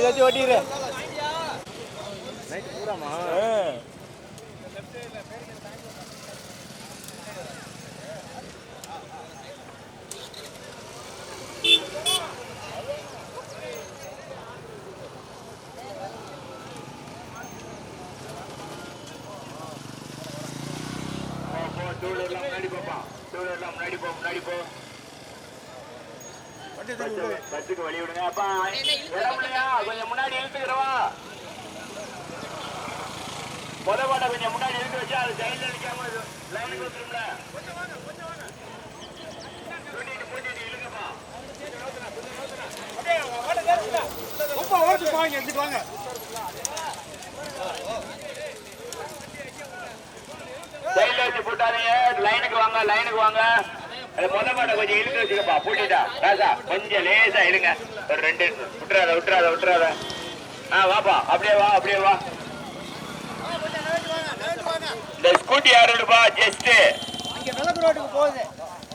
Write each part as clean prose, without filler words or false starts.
வச்சு ஓட்டிடுறேன் நைட்டு பூராமா பஸ்ஸுக்கு வழி விடுங்க. அப்பா இடம்லையா கொஞ்சம் முன்னாடி இழுத்துக்கிறவா முதவாட கொஞ்சம் முன்னாடி இழுத்து வச்சா அது சைட்ல நிக்காம லைனுக்கு வந்துரும்ல. கூட்டிட்டு இழுங்கப்பா. சைட்ல வச்சு போட்டாருங்க. லைனுக்கு வாங்க லைனுக்கு வாங்க. முத மாட்டை கொஞ்சம் இழுத்து வச்சுக்கப்பா. பூட்டிட்டா ராசா கொஞ்சம் லேசா இழுங்க. ஒரு 2 விட்டுறாத. வாப்பா அப்படியே வா அப்படியே வா. இந்த ஸ்கூட்டி யாருப்பா? ஜஸ்ட்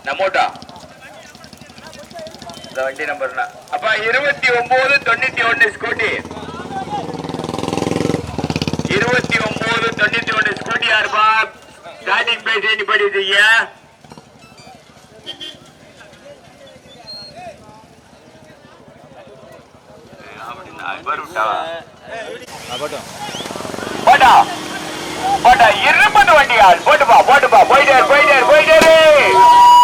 நம்மோட்டா இந்த வண்டி நம்பர்னா அப்பா 2991 ஸ்கூட்டி 2991 ஸ்கூட்டி யாருப்பா? ஸ்டார்டிங் பிரைஸ் என்ன படிச்சீங்க? இருபது வண்டியால் போட்டுப்பா போயிட்டே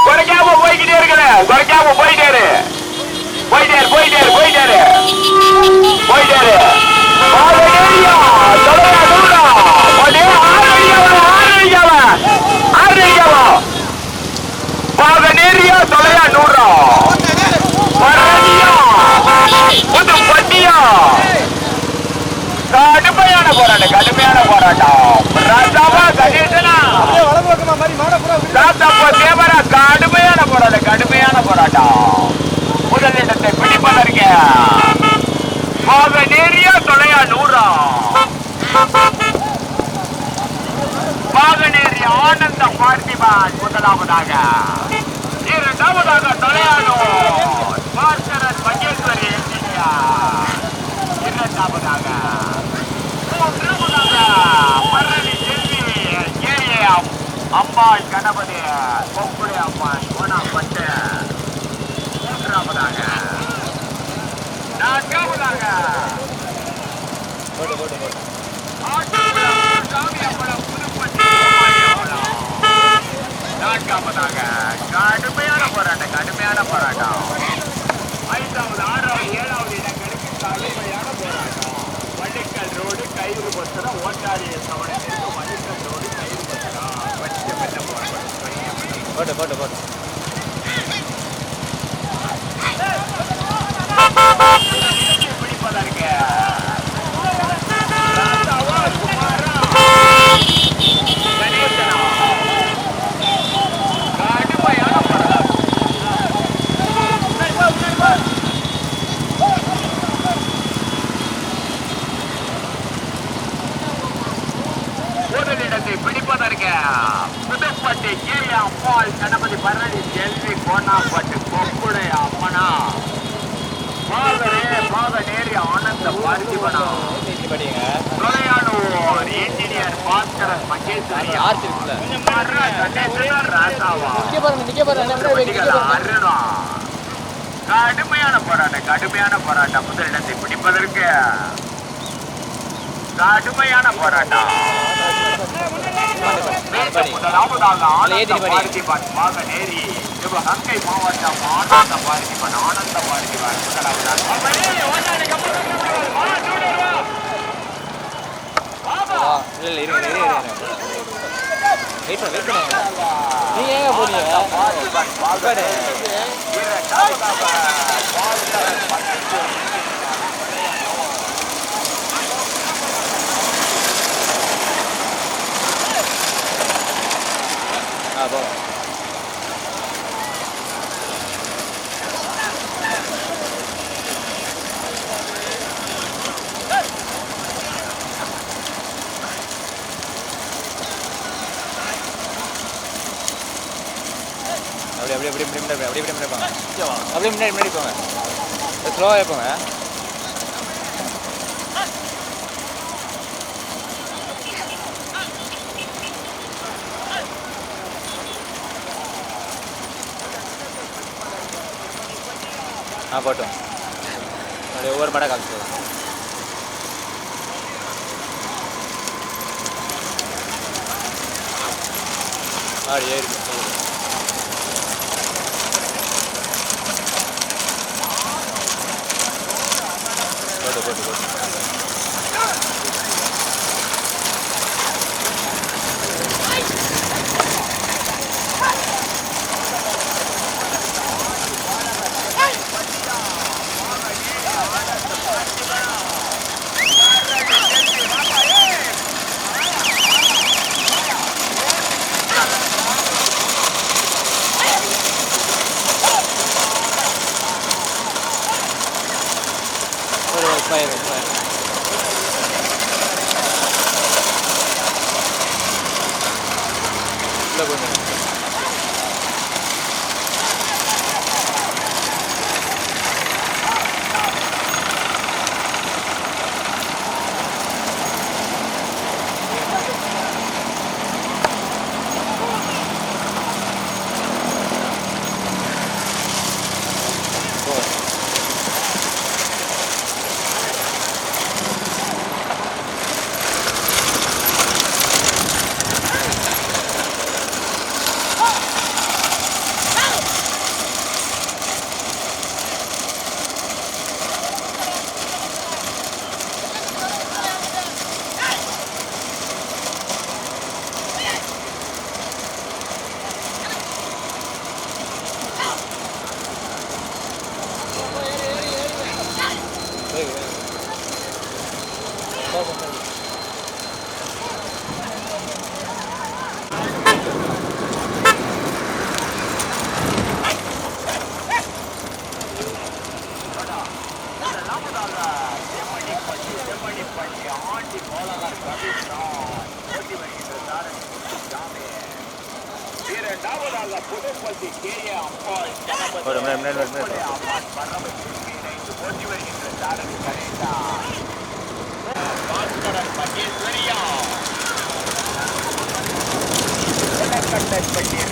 குறைக்காம போய்கிட்டே இருக்கிற குறைக்காம போயிட்டாரு தொலையா 100 கடுமையான போராட்டம் கடுமையான போராட்டம். முதலிடத்தை பிடிப்பதற்கு நேரியா தொலையா 100 பாகநேரி ஆனந்த பார்த்திபான் முதலாவதாக, இரண்டாவதாக தொலையானூர் பார்சரன் மகேஸ்வரி இரண்டாவதாக, மூன்றாவதாக பரணி செல்வி ஏஎம் அம்பாள் கணபதி கொங்குடி அம்மாள் கோணாப்பட்டு மூன்றாவதாக, நான்காவதாக நான்காவதாக கடுமையான போராட்டம். 5வது 6வது 7வது இடங்களுக்கு கடுமையான போராட்டம். வள்ளிக்கல் ரோடு கயிறு பத்திரம் ஓட்டாரி சவணத்திற்கு வள்ளிக்கல் ரோடு கயிறு பத்திரம் பிடிப்பதற்கு முதலிடத்தை பிடிப்பதற்கு புதுப்பட்டி கேஏ அம்பாள் கணபதி பரணி செல்வி கோணாப்பட்டு கொக்குடை அம்மனா பாகநேரி ஆனந்த பார்த்திபனா தொலையானூர் என்ஜினியர் பாஸ்கரன் மகேஸ்வரி ராசாவா அருணா. கடுமையான போராட்டம். முதலிடத்தை பிடிப்பதற்கு கடுமையான போராட்டம். முதலாவதாக ஆனந்த பார்த்திபன் பாகநேரி சிவகங்கை மாவட்டம் ஆனந்த பார்த்திபன் அப்படியே முன்னாடி போங்க, ஸ்லோவாக போங்க. போட்டோம் அப்படியே ஒவ்வொரு மாடாக காமிச்சு ஆடு ஏறி போட்டு போட்டு போட்டு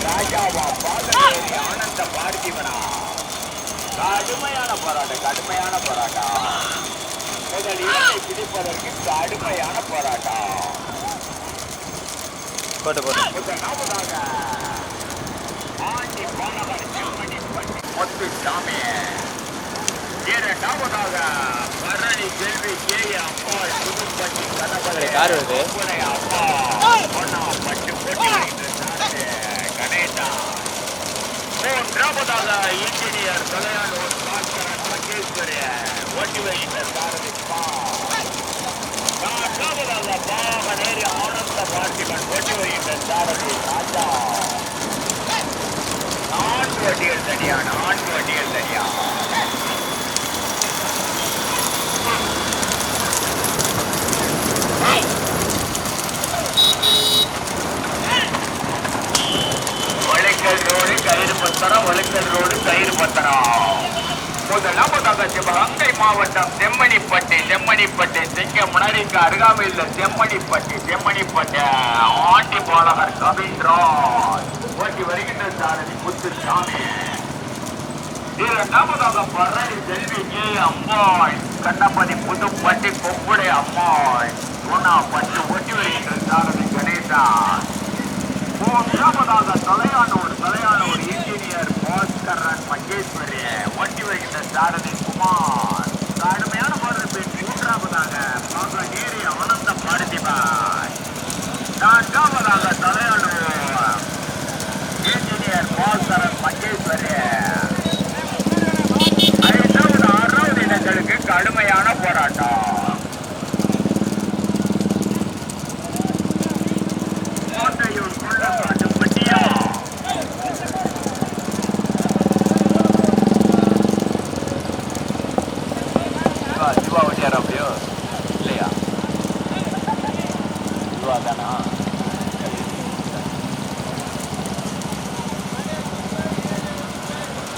ராஜாவா ஆனந்த பார்த்திவனா கடுமையான போராட்டம் முதல் இடத்தை பிடிப்பதற்கு கடுமையான போராட்டம் முதலாவதாக ஆண்டி பாலகர் செம்மணிப்பட்டி முத்துசாமி இரண்டாவதாக பரணி செல்வி கே அம்மாள் புதுப்பட்டி கணபதி அம்மா பொன்னாப்பட்டு பொட்டி கணேசா மூன்றாவதாக இன்ஜினியர் தலையாளூர் பாஸ்கரன் மகேஸ்வரி ஓட்டி வைத்த சாரதி நான்காவதாக பாகனேரி ஆனந்த பார்த்திபன் ஓட்டி வைத்த சாரதி ராஜா நான்கு வண்டிகள் தனியா வழுக்கல் ரோடு கயிறு பத்திரம் முதலாவதாக சிவகங்கை மாவட்டம் செம்மணிப்பட்டி சிங்கமுனரிக்கு அருகாமையில் செம்மணிப்பட்டி ஆண்டி பாலகர் கவின்ராஜ் ஓட்டி வருகின்ற சாரதி முத்துசாமி இரண்டாவதாக பரணி செல்வி கே அம்மாள் கண்ணப்பதி புதுப்பட்டி கொப்புடை அம்மாள் சோனாப்பட்டி ஓட்டி வருகின்ற சாரதி கணேசா மூன்றாவதாக தலையானூர் இன்ஜினியர் பாஸ்கரன் மகேஸ்வரி ஓட்டி வருகின்ற சாரதி குமார் கடுமையான போராட்ட மூன்றாவதாக பாகனேரி ஆனந்த பார்த்திபன் நான்காவதாக தலையானூர் இன்ஜினியர் பாஸ்கரன் மகேஸ்வரி ஐந்தாவது ஆறாவது இடங்களுக்கு கடுமையான போராட்டம் சிவா வண்டியார் அப்படியோ இல்லையா சிவா தானா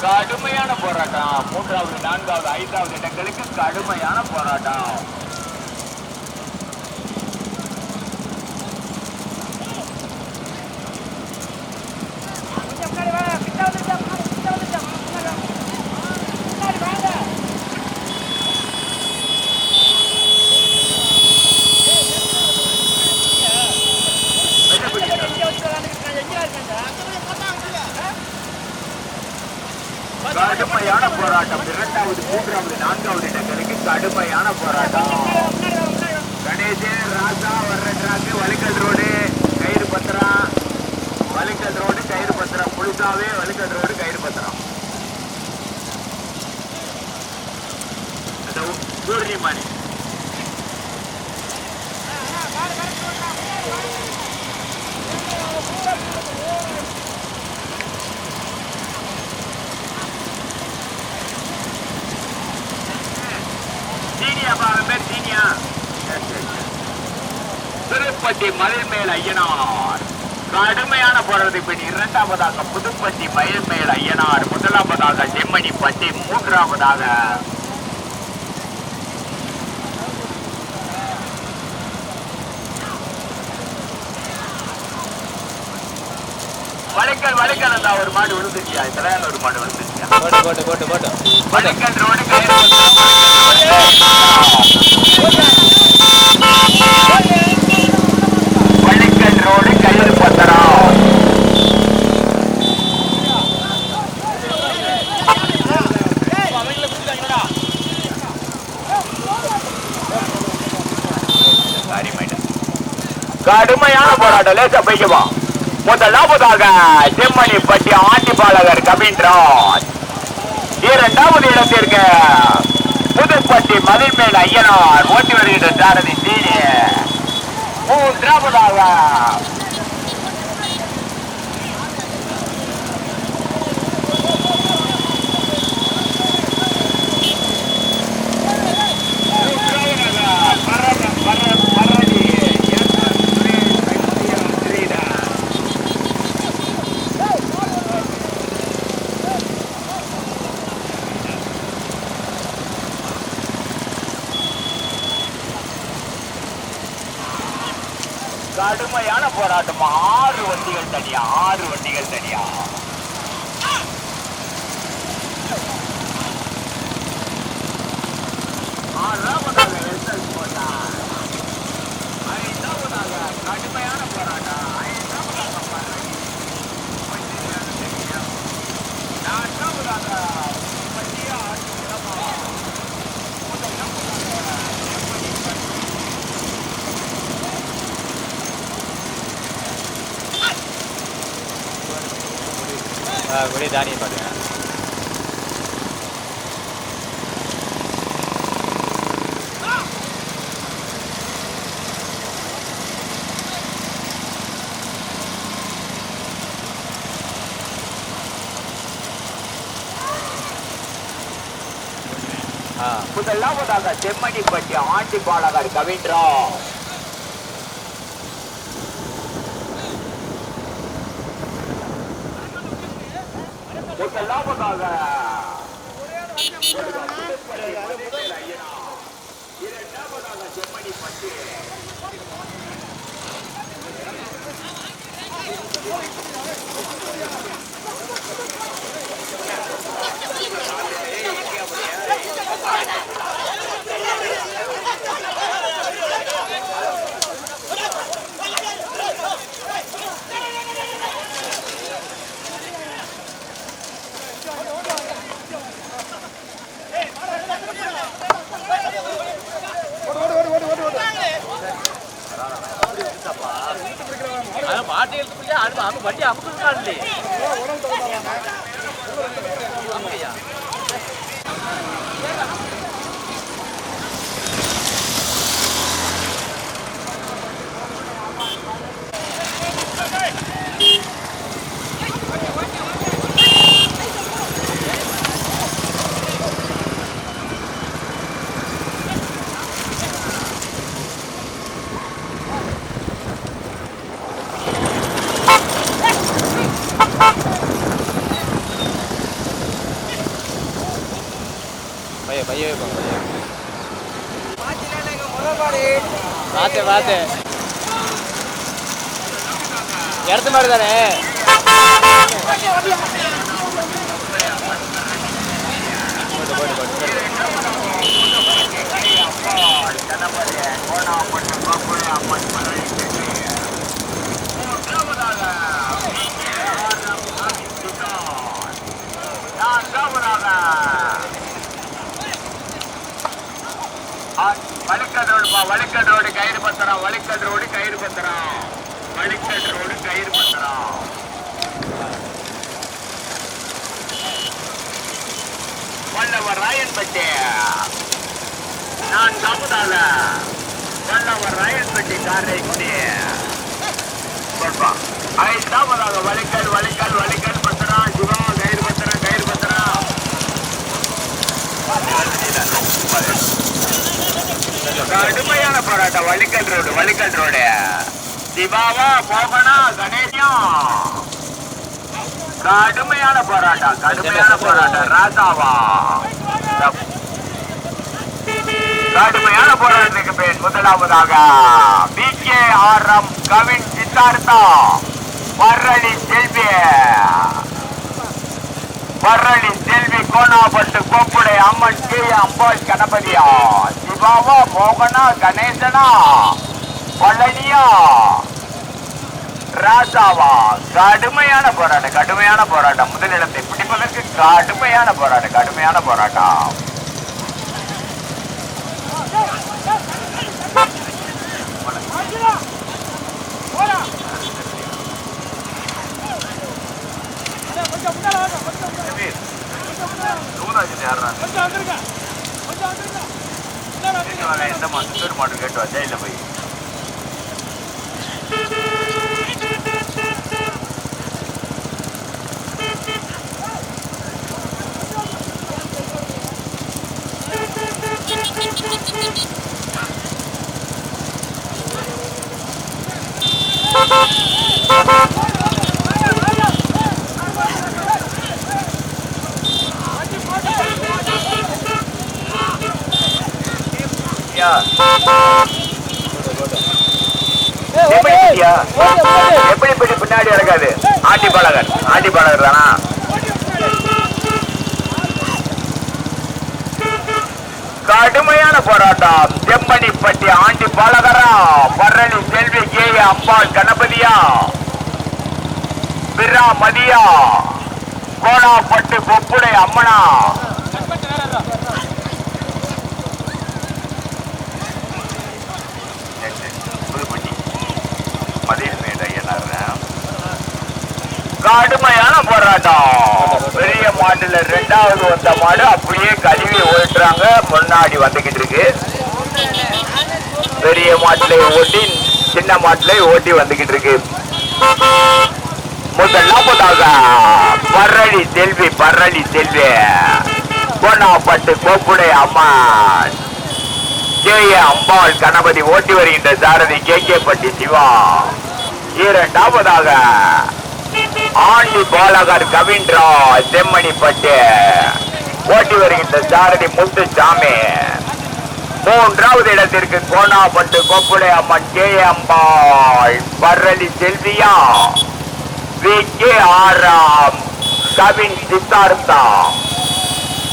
கடுமையான போராட்டம் மூன்றாவது நான்காவது ஐந்தாவது இடங்களுக்கு கடுமையான போராட்டம் கடுமையான போராட்டம். இரண்டாவது, மூன்றாவது, நான்காவது இடங்களுக்கு கடுமையான போராட்டம். கணேசன் ராஜா வர்ற டிராக்கு வலிக்கல் ரோடு கயிறு பத்திரம், வலிக்கல் ரோடு கயிறு பத்திரம், முழுசாவே வலிக்கல் ரோடு கயிறு பத்திரம். பூர்ணிமாணி திருப்பதி மயில்மேல் ஐயனார் கடுமையான போராட்டத்தை பின் இரண்டாவதாக புதுப்பட்டி மயில்மேல் ஐயனார், முதலாவதாக செம்மணிப்பட்டி, மூன்றாவதாக வலிக்கல் அந்த ஒரு மாடு விழுந்துச்சியா, தலையால ஒரு மாடு விழுந்துச்சியா. வலிக்கல் ரோடு கயிறு வலிக்கல் ரோடு கயிறு பத்திரம். கடுமையான போராட்டம். லேசா பைக்கவா. முதலாவதாக செம்மணிப்பட்டி ஆண்டிபாலகர் கவின்ராஜ், இரண்டாவது இடத்திற்கு புதுப்பட்டி மதில்மேல் ஐயனார் ஓட்டி வருகின்ற சாரதி சீனி, மூன்றாவதாக கடுமையான போராட்டம். 6 வண்டிகள் தனியா, 6 வண்டிகள் தனியா. கடுமையான போராட்டம். வெளியே தானியம் பாருங்க. முதலாவதாக செம்மணிப்பட்டி ஆண்டிபாலகர் கவின்ராஜ், முதலாவதாக இரண்டாவதாக செம்மணிப்பட்டி பாட்டி எடுத்து அங்க வண்டி அமுக்குறாங்களே. பையே பார்த்து இடத்து மாதிரி தானே. நான்காவதாக வழிக்கல் ரோடு கயிறு பத்திரம் வழிக்கல் ரோடு கயிறு பத்திரம் வழிக்கல் ரோடு கயிறு பத்திரம் வல்லவர் ராயன்பட்டி நான் காமுதால வல்லவர் ராயன்பட்டி காரைக்குடி ஐந்தாவதாக வழிக்கல் வழிக்கல் வழிக்கல் பத்திரம் சிவா கயிறு பத்திரம் கயிறு பத்திரம் கடுமையான போராட்டம் வழிக்கல் ரோடு சிவாவா மோகனா கணேசம் கடுமையான போராட்டம் ராசாவா கடுமையான போராட்டத்துக்கு பேர் முதலாவதாக BKRM கவின் சித்தார்த்தா பரளி செல்வி கோணாபட்டு கோப்புடை அம்மன் கே அம்பாள் கணபதியா சிவாவா மோகனா கணேசனா பழனியா ராசாவா கடுமையான போராட்டம் முதலிடத்தை பிடிப்பதற்கு கடுமையான போராட்டம் எந்த மாட்டு கேட்டு வச்சா இல்ல போய் எப்படி பின்னாடி இறக்காது ஆட்டிப்பாளகர் தானா கடுமையான போராட்டம் செம்மணிப்பட்டி ஆண்டிப்பாளகரா பரளி செல்வி கே அம்பாள் கணபதியா பிறா மதியா கோணாப்பட்டு கொப்புடை அம்மனா கடுமையான போராட்டம் பெரிய மாட்டுல ரெண்டாவது வந்த மாடு அப்படியே கழுவி ஓட்டுறாங்க முன்னாடி வந்துகிட்டு இருக்கு பெரிய மாட்டுல ஓட்டி சின்ன மாட்டுல ஓட்டி வந்துகிட்டு இருக்கு முதலாவதாக பரளி செல்வி கோணாப்பட்டு கோப்புடை அம்மான் கே அம்பாள் கணபதி ஓட்டி வருகின்ற சாரதி KK சிவா இரண்டாவதாக ஆண்டி பாலகர் கவின்ரா செம்மணிப்பட்டு ஓட்டி வருகின்ற சாரதி முத்துசாமி மூன்றாவது இடத்திற்கு கோணாப்பட்டு கொப்புடை அம்மன் கே அம்பாள் பரளி செல்வியா BKRM கவின் சித்தார்த்தா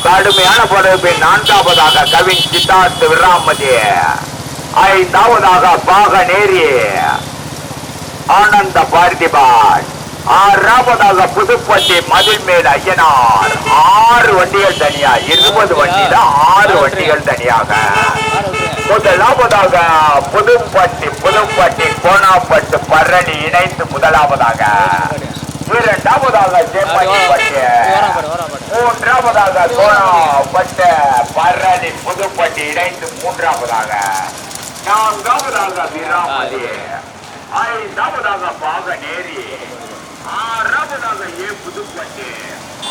கடுமையான பொறுப்பு நான்காவதாக கவின் சித்தார்த் விராமதி ஐந்தாவதாக பாகநேரி ஆனந்த பார்த்திபான் ஆறாவதாக புதுப்பட்டி மதில் மேல் ஐயனார் 6 வண்டிகள் தனியா 20 வண்டியில 6 வண்டிகள் தனியாக முதலாவதாக புதுப்பட்டி கோணாப்பட்டு பரணி இணைந்து முதலாவதாக இரண்டாவதாக செம்மணிப்பட்டு மூன்றாவதாக கோணாப்பட்டு பரணி புதுப்பட்டி இணைந்து மூன்றாவதாக நான்காவதாக விராமதி ஐந்தாவதாக பாகநேரி ஆறாவதாக புதுப்பட்டி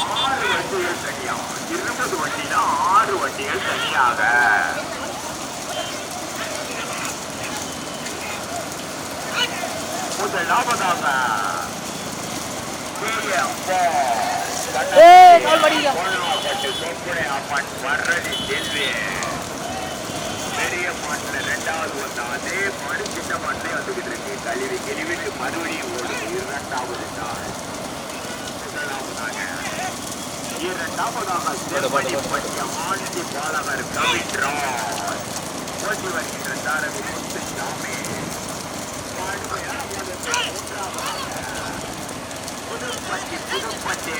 6 வண்டிகள் தனியா 20 வண்டியில 6 வண்டிகள் தனியாக முதலாவதாக அம்மன் பரளி செல்வி பெரிய மாட்டுல ரெண்டாவது வந்த அதே மாடு சின்ன மாட்டுல வந்துகிட்டு இருக்கு கழுவிட்டு மறுபடியும் ஓடுது இரண்டாவது நாள் இரண்டாவதாக செம்மணிப்பட்டி ஆண்டி பாலகர் கவின்ராஜ் ஓட்டி வருகின்ற சாரதி முத்துசாமி புதுப்பட்டி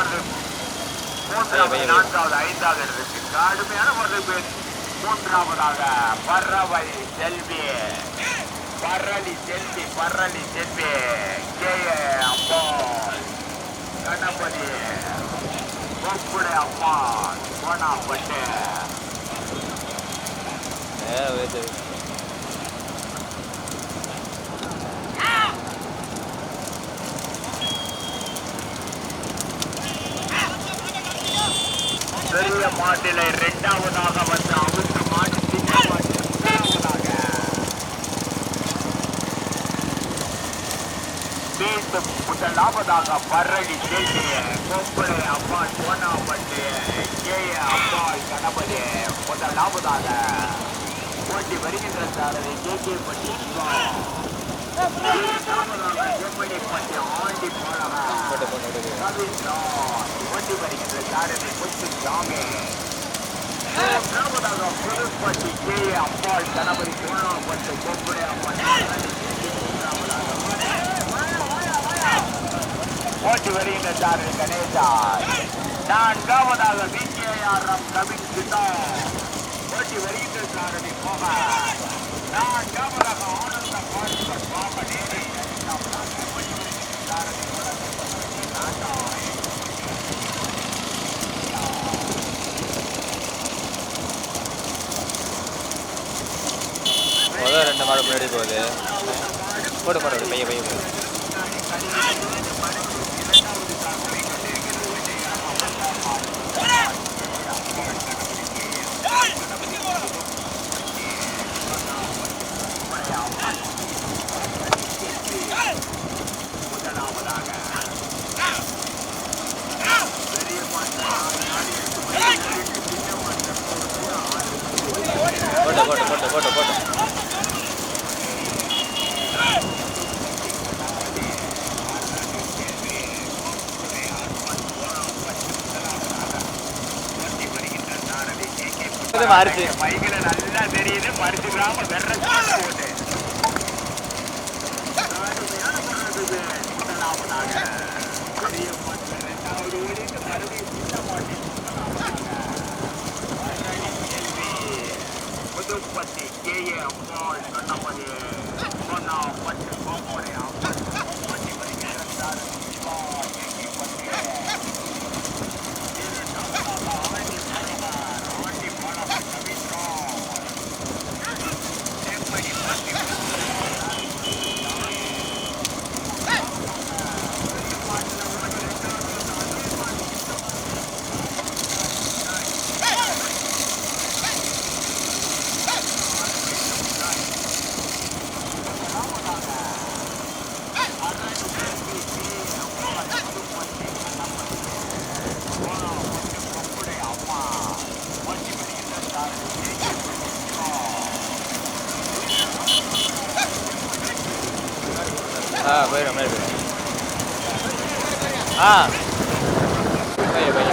மாடு மூன்றாவது நான்காவது ஐந்தாவது இடத்துக்கு கடுமையான முறையில் மூன்றாவதாக பறவை செல்வி பரளி செல்வி கே அம்மா கணபதி கோப்புடை அம்மா கோணாப்பட்டு பெரிய மாட்டில இரண்டாவதாக வந்த அவுத்த மாடு சின்ன மாட்டு முதலாவதாக பரளி செல்வி கோப்புடை அம்மா கோணாப்பட்டு கே அம்மா கணபதி முதலாவதாக போட்டி வருகின்ற சாரதி கே பட்டி செம்மணிப்பட்டி ஆண்டி போட்டி வருகின்ற சாரதி முத்து சாமி மூன்றாவதாக புதுப்பட்டி கே அம்பாள் கணபதி கோணாப்பட்டு கோப்புடை அம்மாள் போட்டி வருகின்ற சாரதி கணேசா நான்காவதாக விஜயாரம் கவின் கிட்டா போட்டி வருகின்ற சாரதி போக நான்காவதாக ஆனந்த பாஸ்கர் பாப நேரை முதல் ரெண்டு மாடு முன்னாடி போகுது போட்டு போட்டு பைய பைய போகுது போட்டு மாறிச்சு பைகளை நல்லா தெரியுது மறுத்துக்கிறாம வெற ஓட்டு பெரிய மாட்டு இரண்டாவது ஓடிட்டு மறுபடியும் சின்ன மாட்டி புதுப்பட்டி கே அம்மாள் கண்ணப்பதி பட்டு கோப்போரை அம்மன் பட்டி வருகிறார் போயிடும் மேலே போயிடும் பைய பைய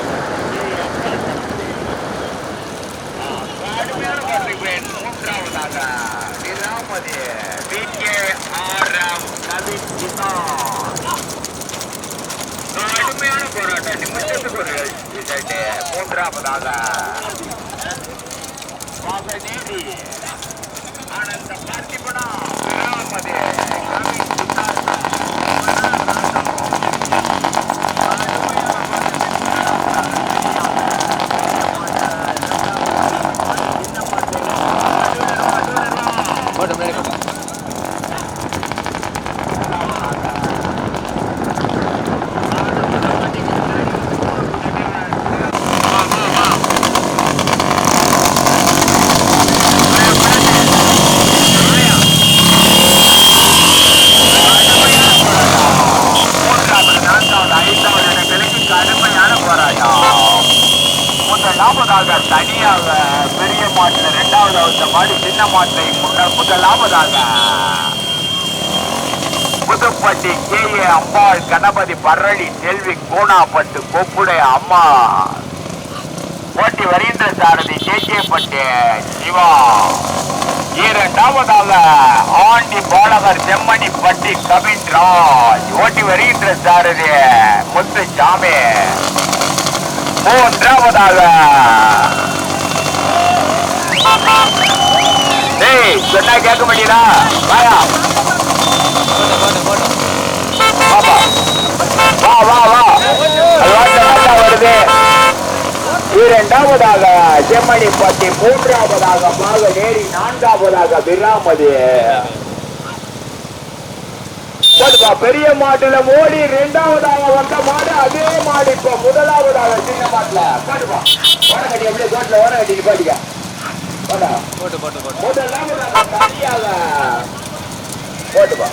மூன்றாவதாக நிராமதி விஜயாரம் கவிதா கடுமையான போராட்டம் நிமிஷத்துக்கு ஒரு மூன்றாவதாக நீதி ஆனந்த பார்த்திபனா நிராமதி போட்டு முன்னாடி போட்டு முதலாவதாக தனியாக பெரிய மாட்டில் இரண்டாவது அந்த மாடு சின்ன மாட்டை முதலாவதாக புதுப்பட்டி கே அம்பாள் கணபதி பரளி செல்வி கோணாப்பட்டு கொப்புடை அம்மா ஓட்டி வருகின்ற சாரதி சேச்சியப்பட்டு சிவா. இரண்டாவதாக ஆண்டி பாலகர் செம்மணிப்பட்டி கவின்ராஜ் ஓட்டி வருகின்ற சாரதி முத்துசாமி. மூன்றாவதாக சொன்னா கேட்க மாட்டீங்களா? வாயா பாப்பா, வா வா வா, நல்லா வருது. இரண்டாவதாக செம்மணிப்பட்டி, மூன்றாவதாக மாகநேரி, நான்காவதாக விராமதி. பெரிய மாட்டுல மோடி இரண்டாவதாக வந்த மாடு, அதே மாடு இப்ப முதலாவதாக சின்ன மாட்டுல பாட்டுப்பா. ஓட கட்டி அப்படியே தோட்டல ஓட கட்டி பாட்டிக்க. முதலாவதாக தனியாக போட்டுப்பா.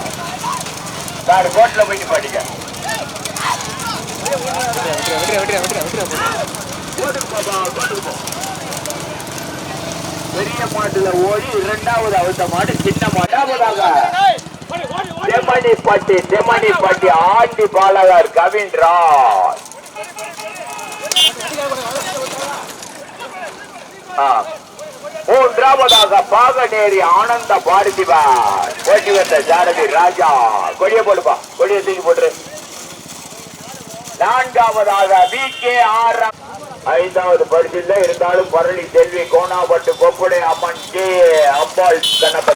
காடு கோட்டில் போயிட்டு பாட்டிக்க. பெரிய மாட்டுல ஓடி இரண்டாவது அவுத்த மாடு சின்ன மாட்டாவதாக செம்மணிப்பட்டி ஆண்டி பாலகர் கவின்ராஜ். மூன்றாவதாக பாகநேரி ஆனந்த பார்த்திபன் ஓட்டி வந்த சாரதி ராஜா. கொடிய போடுப்பா, கொடிய தூக்கி போட்டு. நான்காவதாக VKR. ஐந்தாவது பரிசில் இருந்தாலும் பரணி செல்வி கோணாபட்டு கொப்புடை அம்மன் கே அம்பாள் கணபதி.